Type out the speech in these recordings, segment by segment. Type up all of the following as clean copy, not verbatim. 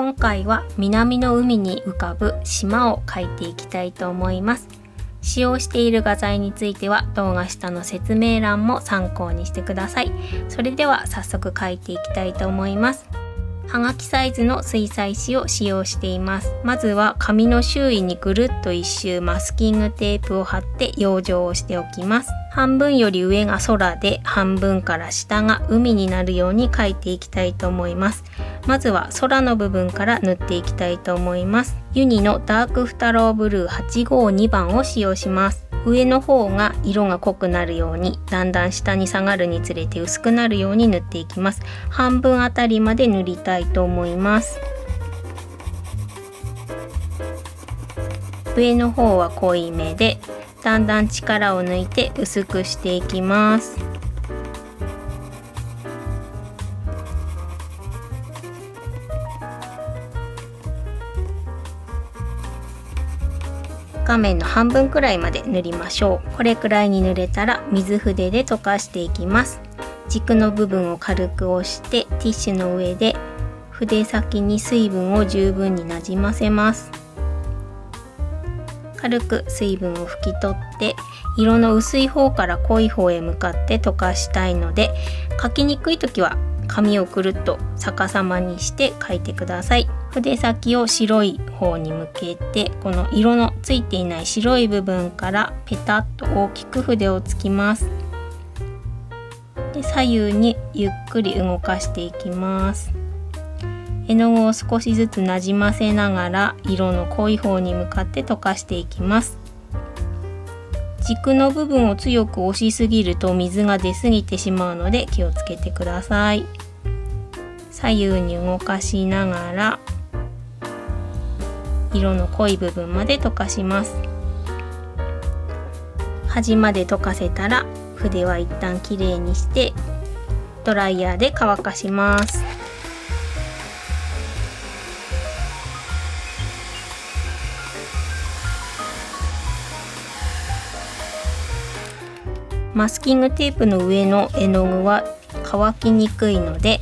今回は南の海に浮かぶ島を描いていきたいと思います。使用している画材については動画下の説明欄も参考にしてください。それでは早速描いていきたいと思います。はがきサイズの水彩紙を使用しています。まずは紙の周囲にぐるっと一周マスキングテープを貼って養生をしておきます。半分より上が空で半分から下が海になるように描いていきたいと思います。まずは空の部分から塗っていきたいと思います。ユニのダークフタローブルー852番を使用します。上の方が色が濃くなるように、だんだん下に下がるにつれて薄くなるように塗っていきます。半分あたりまで塗りたいと思います。上の方は濃いめで、だんだん力を抜いて薄くしていきます。画面の半分くらいまで塗りましょう。これくらいに塗れたら水筆で溶かしていきます。軸の部分を軽く押してティッシュの上で筆先に水分を十分になじませます。軽く水分を拭き取って色の薄い方から濃い方へ向かって溶かしたいので、描きにくい時は紙をくるっと逆さまにして描いてください。筆先を白い方に向けて、この色のついていない白い部分からペタッと大きく筆をつきます。で、左右にゆっくり動かしていきます。絵の具を少しずつなじませながら色の濃い方に向かって溶かしていきます。軸の部分を強く押しすぎると水が出すぎてしまうので気をつけてください。左右に動かしながら色の濃い部分まで溶かします。端まで溶かせたら筆は一旦きれいにしてドライヤーで乾かします。マスキングテープの上の絵の具は乾きにくいので、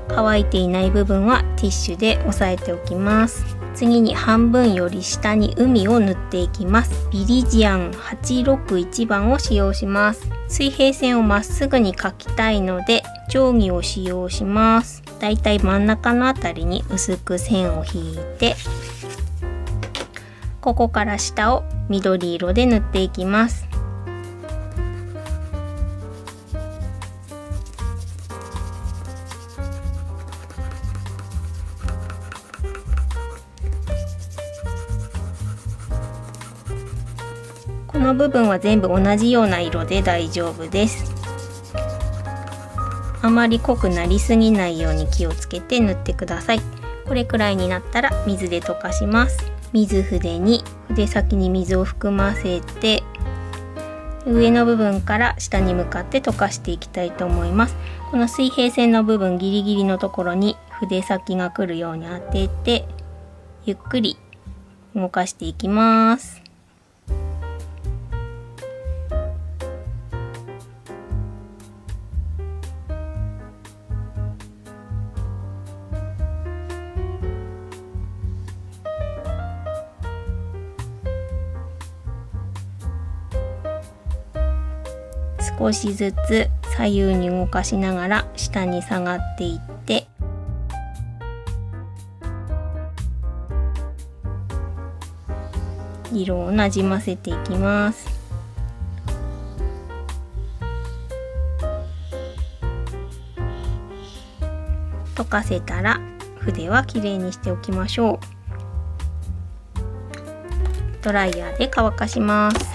乾いていない部分はティッシュで押さえておきます。次に半分より下に海を塗っていきます。ビリジアン861番を使用します。水平線をまっすぐに描きたいので定規を使用します。だいたい真ん中のあたりに薄く線を引いて、ここから下を緑色で塗っていきます。この部分は全部同じような色で大丈夫です。あまり濃くなりすぎないように気をつけて塗ってください。これくらいになったら水で溶かします。水筆に筆先に水を含ませて、上の部分から下に向かって溶かしていきたいと思います。この水平線の部分ギリギリのところに筆先が来るように当てて、ゆっくり動かしていきます。少しずつ左右に動かしながら下に下がっていって、色をなじませていきます。溶かせたら筆はきれいにしておきましょう。ドライヤーで乾かします。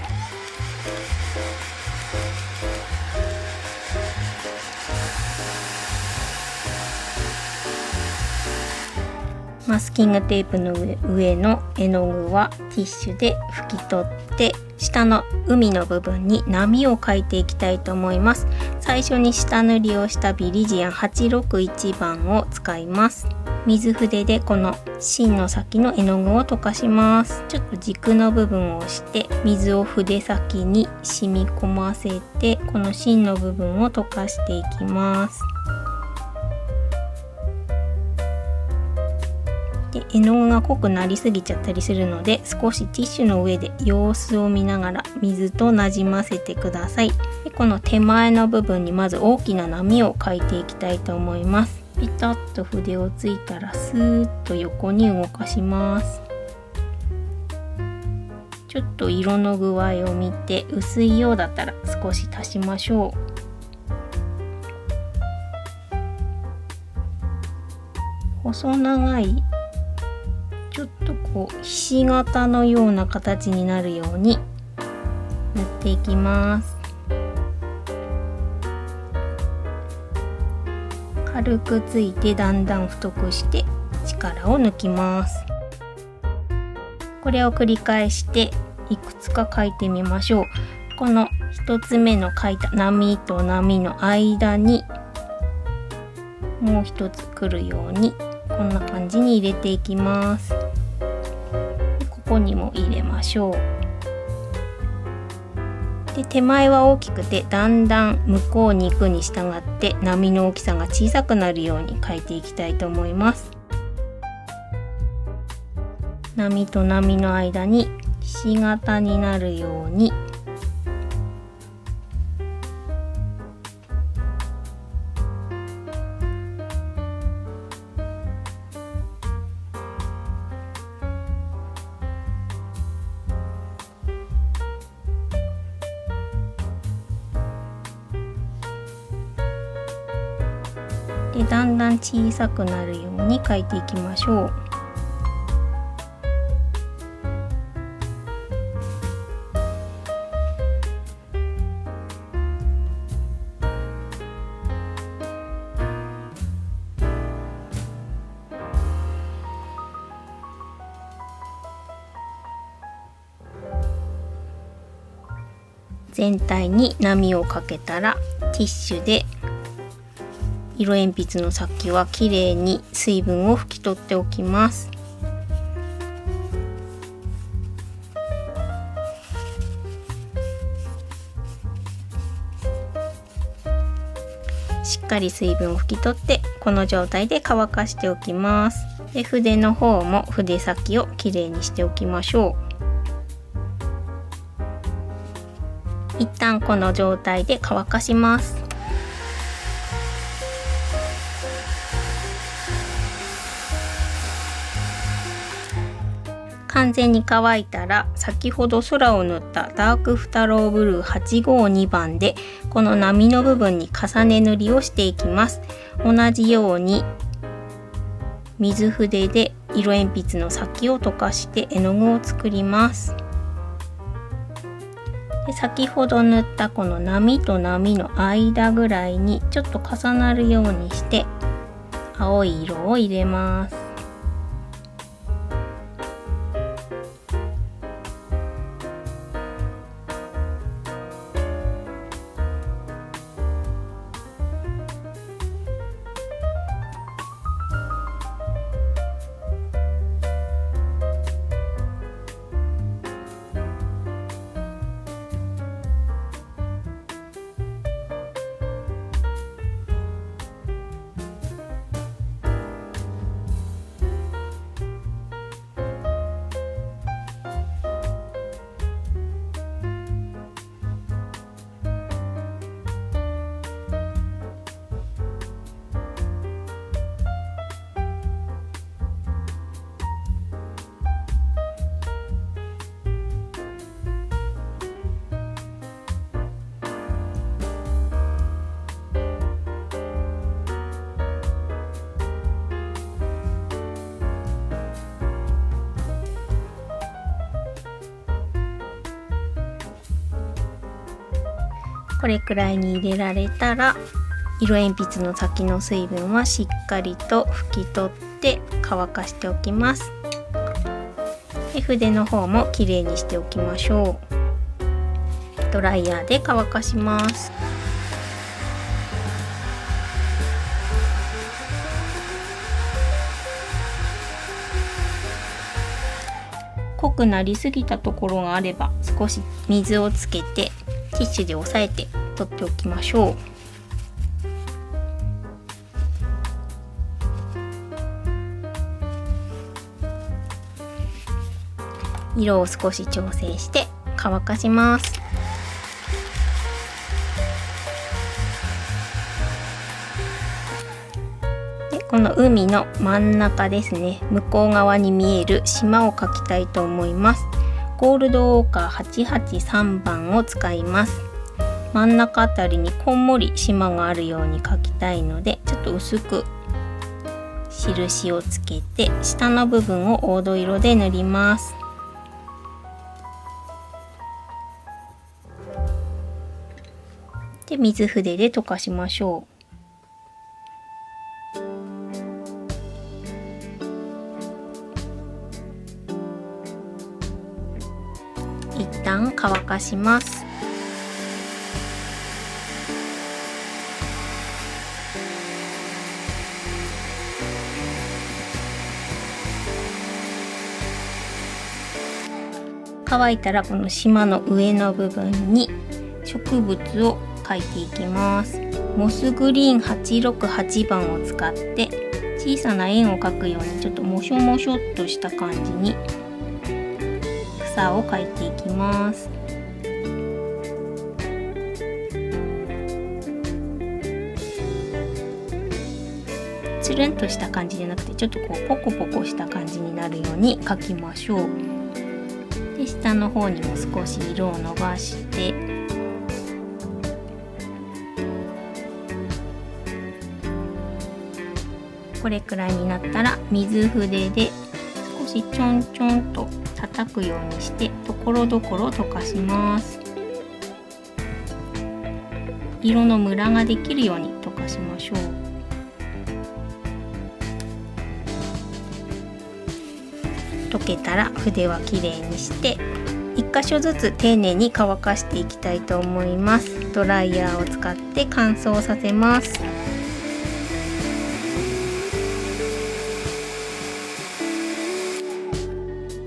マスキングテープの上の絵の具はティッシュで拭き取って、下の海の部分に波を描いていきたいと思います。最初に下塗りをしたビリジアン861番を使います。水筆でこの芯の先の絵の具を溶かします。ちょっと軸の部分を押して水を筆先に染み込ませて、この芯の部分を溶かしていきます。で絵の具が濃くなりすぎちゃったりするので、少しティッシュの上で様子を見ながら水となじませてください。でこの手前の部分にまず大きな波を描いていきたいと思います。ピタッと筆をついたらスーッと横に動かします。ちょっと色の具合を見て、薄いようだったら少し足しましょう。細長いちょっとひし形のような形になるように塗っていきます。軽くついてだんだん太くして力を抜きます。これを繰り返していくつか描いてみましょう。この1つ目の描いた波と波の間にもう一つ来るようにこんな感じに入れていきます。ここにも入れましょう。で手前は大きくて、だんだん向こうに行くに従って波の大きさが小さくなるように描いていきたいと思います。波と波の間にひし形になるようにでだんだん小さくなるように描いていきましょう。全体に波をかけたらティッシュで色鉛筆の先はきれいに水分を拭き取っておきます。しっかり水分を拭き取ってこの状態で乾かしておきます。で筆の方も筆先をきれいにしておきましょう。一旦この状態で乾かします。完全に乾いたら先ほど空を塗ったダークフタローブルー852番でこの波の部分に重ね塗りをしていきます。同じように水筆で色鉛筆の先を溶かして絵の具を作ります。で先ほど塗ったこの波と波の間ぐらいにちょっと重なるようにして青い色を入れます。これくらいに入れられたら色鉛筆の先の水分はしっかりと拭き取って乾かしておきます。で筆の方もきれいにしておきましょう。ドライヤーで乾かします。濃くなりすぎたところがあれば少し水をつけてティッシュで押さえて取っておきましょう。色を少し調整して乾かします。でこの海の真ん中ですね、向こう側に見える島を描きたいと思います。ゴールドオーカー883番を使います。真ん中あたりにこんもり島があるように描きたいので、ちょっと薄く印をつけて下の部分を黄土色で塗ります。で水筆で溶かしましょう。一旦乾かします。乾いたらこの島の上の部分に植物を描いていきます。モスグリーン868番を使って小さな円を描くようにちょっともしょもしょっとした感じに草を描いていきます。つるんとした感じじゃなくて、ちょっとこうポコポコした感じになるように描きましょう。で下の方にも少し色を伸ばして、これくらいになったら水筆で少しちょんちょんと叩くようにしてところどころ溶かします。色のムラができるように溶かしましょう。溶けたら筆はきれいにして1箇所ずつ丁寧に乾かしていきたいと思います。ドライヤーを使って乾燥させます。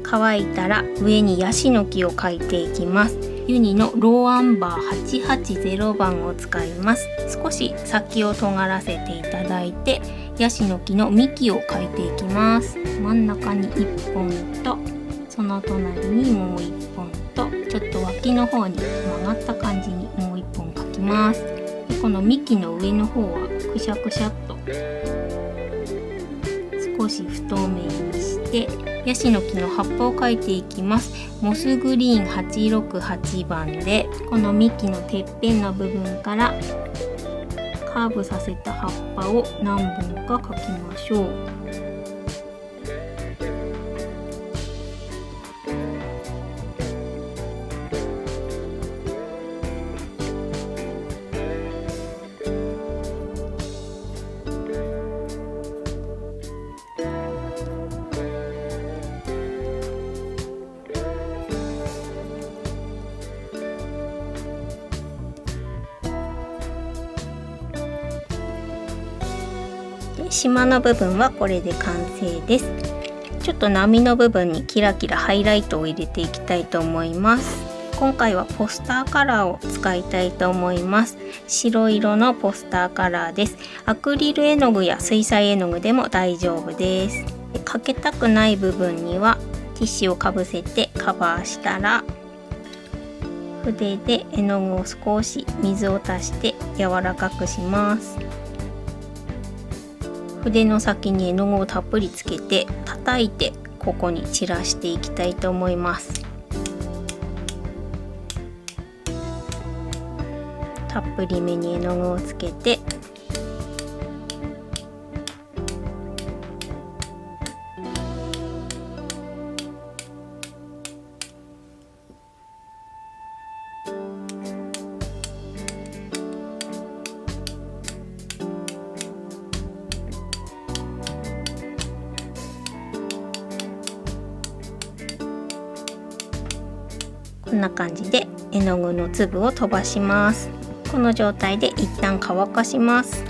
乾いたら上にヤシの木を描いていきます。ユニのローアンバー880番を使います。少し先を尖らせていただいてヤシの木の幹を描いていきます。真ん中に1本とその隣にもう1本とちょっと脇の方に曲がった感じにもう1本描きます。でこの幹の上の方はくしゃくしゃっと少し不透明にしてヤシの木の葉っぱを描いていきます。モスグリーン868番でこの幹のてっぺんの部分からカーブさせた葉っぱを何本か描きましょう。島の部分はこれで完成です。ちょっと波の部分にキラキラハイライトを入れていきたいと思います。今回はポスターカラーを使いたいと思います。白色のポスターカラーです。アクリル絵の具や水彩絵の具でも大丈夫です。かけたくない部分にはティッシュをかぶせてカバーしたら筆で絵の具を少し水を足して柔らかくします。筆の先に絵の具をたっぷりつけて叩いてここに散らしていきたいと思います。たっぷりめに絵の具をつけてこんな感じで絵の具の粒を飛ばします。この状態で一旦乾かします。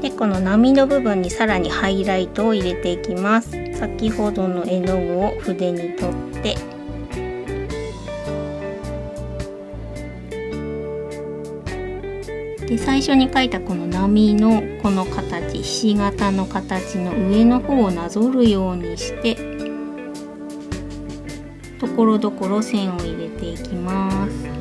でこの波の部分にさらにハイライトを入れていきます。先ほどの絵の具を筆に取ってで最初に描いたこの波のこの形、ひし形の形の上の方をなぞるようにしてところどころ線を入れていきます。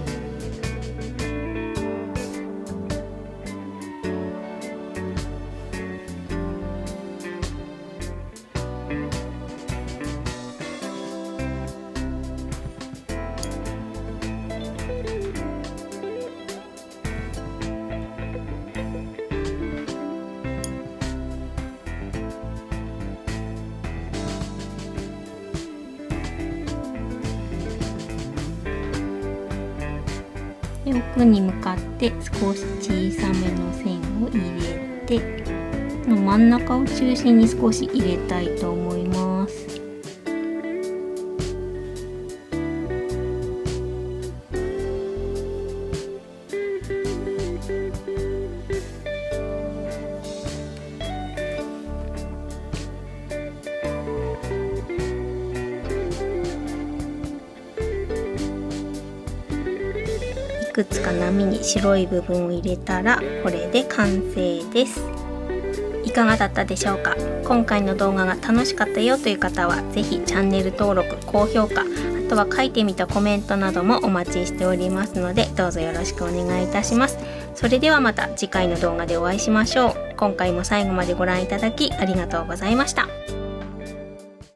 で奥に向かって少し小さめの線を入れて真ん中を中心に少し入れたいと思います。いくつか波に白い部分を入れたらこれで完成です。いかがだったでしょうか。今回の動画が楽しかったよという方はぜひチャンネル登録、高評価、あとは書いてみたコメントなどもお待ちしておりますのでどうぞよろしくお願いいたします。それではまた次回の動画でお会いしましょう。今回も最後までご覧いただきありがとうございました。